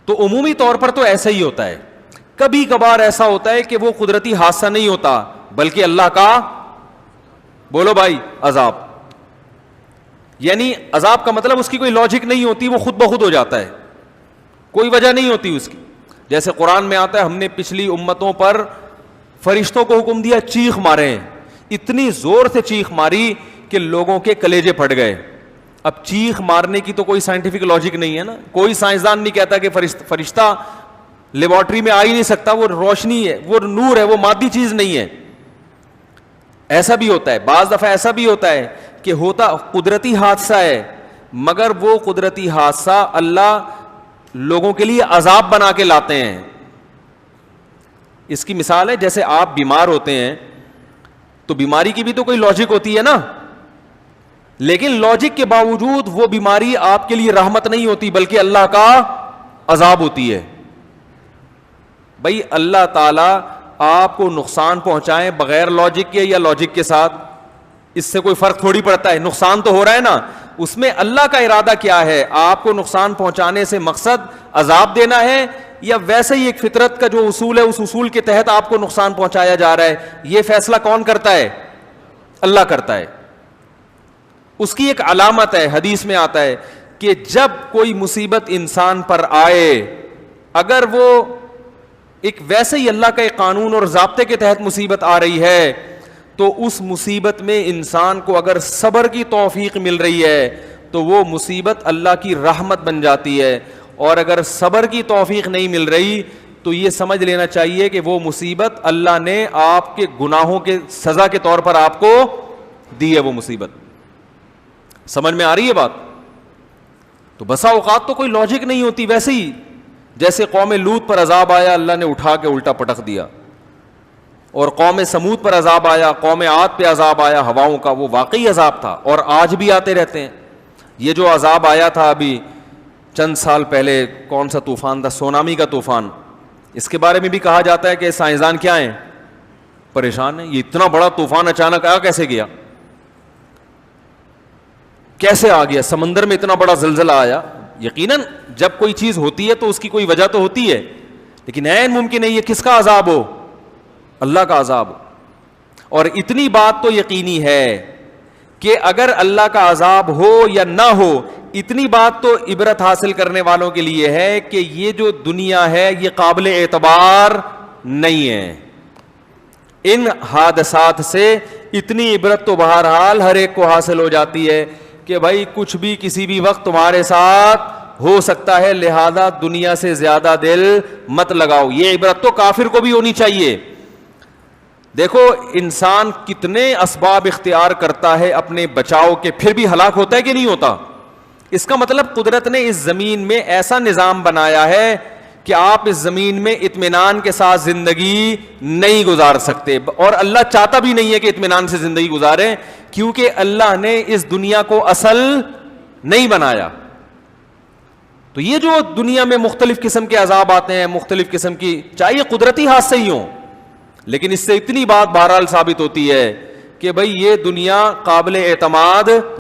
تو عمومی طور پر تو ایسا ہی ہوتا ہے. کبھی کبھار ایسا ہوتا ہے کہ وہ قدرتی حادثہ نہیں ہوتا بلکہ اللہ کا, بولو بھائی, عذاب. یعنی عذاب کا مطلب اس کی کوئی لاجک نہیں ہوتی, وہ خود بخود ہو جاتا ہے, کوئی وجہ نہیں ہوتی اس کی. جیسے قرآن میں آتا ہے ہم نے پچھلی امتوں پر فرشتوں کو حکم دیا چیخ مارے, اتنی زور سے چیخ ماری کہ لوگوں کے کلیجے پھٹ گئے. اب چیخ مارنے کی تو کوئی سائنٹیفک لاجک نہیں ہے نا, کوئی سائنسدان نہیں کہتا کہ فرشتہ لیبارٹری میں آ ہی نہیں سکتا, وہ روشنی ہے, وہ نور ہے, وہ مادی چیز نہیں ہے. ایسا بھی ہوتا ہے, بعض دفعہ ایسا بھی ہوتا ہے کہ ہوتا قدرتی حادثہ ہے مگر وہ قدرتی حادثہ اللہ لوگوں کے لیے عذاب بنا کے لاتے ہیں. اس کی مثال ہے جیسے آپ بیمار ہوتے ہیں تو بیماری کی بھی تو کوئی لاجک ہوتی ہے نا, لیکن لاجک کے باوجود وہ بیماری آپ کے لیے رحمت نہیں ہوتی بلکہ اللہ کا عذاب ہوتی ہے. بھائی اللہ تعالی آپ کو نقصان پہنچائیں بغیر لاجک کے یا لاجک کے ساتھ, اس سے کوئی فرق تھوڑی پڑتا ہے, نقصان تو ہو رہا ہے نا. اس میں اللہ کا ارادہ کیا ہے, آپ کو نقصان پہنچانے سے مقصد عذاب دینا ہے یا ویسے ہی ایک فطرت کا جو اصول ہے اس اصول کے تحت آپ کو نقصان پہنچایا جا رہا ہے. یہ فیصلہ کون کرتا ہے؟ اللہ کرتا ہے. اس کی ایک علامت ہے, حدیث میں آتا ہے کہ جب کوئی مصیبت انسان پر آئے, اگر وہ ایک ویسے ہی اللہ کا ایک قانون اور ضابطے کے تحت مصیبت آ رہی ہے تو اس مصیبت میں انسان کو اگر صبر کی توفیق مل رہی ہے تو وہ مصیبت اللہ کی رحمت بن جاتی ہے, اور اگر صبر کی توفیق نہیں مل رہی تو یہ سمجھ لینا چاہیے کہ وہ مصیبت اللہ نے آپ کے گناہوں کے سزا کے طور پر آپ کو دی ہے. وہ مصیبت سمجھ میں آ رہی ہے بات؟ تو بسا اوقات تو کوئی لاجک نہیں ہوتی. ویسے ہی جیسے قوم لوط پر عذاب آیا, اللہ نے اٹھا کے الٹا پٹک دیا, اور قوم سمود پر عذاب آیا, قوم عاد پہ عذاب آیا ہواؤں کا, وہ واقعی عذاب تھا اور آج بھی آتے رہتے ہیں. یہ جو عذاب آیا تھا ابھی چند سال پہلے, کون سا طوفان تھا, سونامی کا طوفان, اس کے بارے میں بھی کہا جاتا ہے کہ سائنسدان کیا ہیں, پریشان ہیں. یہ اتنا بڑا طوفان اچانک آیا کیسے گیا, کیسے آ گیا, سمندر میں اتنا بڑا زلزلہ آیا. یقیناً جب کوئی چیز ہوتی ہے تو اس کی کوئی وجہ تو ہوتی ہے, لیکن عین ممکن ہے یہ کس کا عذاب ہو, اللہ کا عذاب ہو. اور اتنی بات تو یقینی ہے کہ اگر اللہ کا عذاب ہو یا نہ ہو, اتنی بات تو عبرت حاصل کرنے والوں کے لیے ہے کہ یہ جو دنیا ہے یہ قابل اعتبار نہیں ہے. ان حادثات سے اتنی عبرت تو بہرحال ہر ایک کو حاصل ہو جاتی ہے کہ بھائی کچھ بھی کسی بھی وقت تمہارے ساتھ ہو سکتا ہے, لہذا دنیا سے زیادہ دل مت لگاؤ. یہ عبرت تو کافر کو بھی ہونی چاہیے. دیکھو انسان کتنے اسباب اختیار کرتا ہے اپنے بچاؤ کے, پھر بھی ہلاک ہوتا ہے کہ نہیں ہوتا. اس کا مطلب قدرت نے اس زمین میں ایسا نظام بنایا ہے کہ آپ اس زمین میں اطمینان کے ساتھ زندگی نہیں گزار سکتے, اور اللہ چاہتا بھی نہیں ہے کہ اطمینان سے زندگی گزاریں, کیونکہ اللہ نے اس دنیا کو اصل نہیں بنایا. تو یہ جو دنیا میں مختلف قسم کے عذاب آتے ہیں, مختلف قسم کی, چاہے قدرتی حادثے ہی ہوں, لیکن اس سے اتنی بات بہرحال ثابت ہوتی ہے کہ بھئی یہ دنیا قابل اعتماد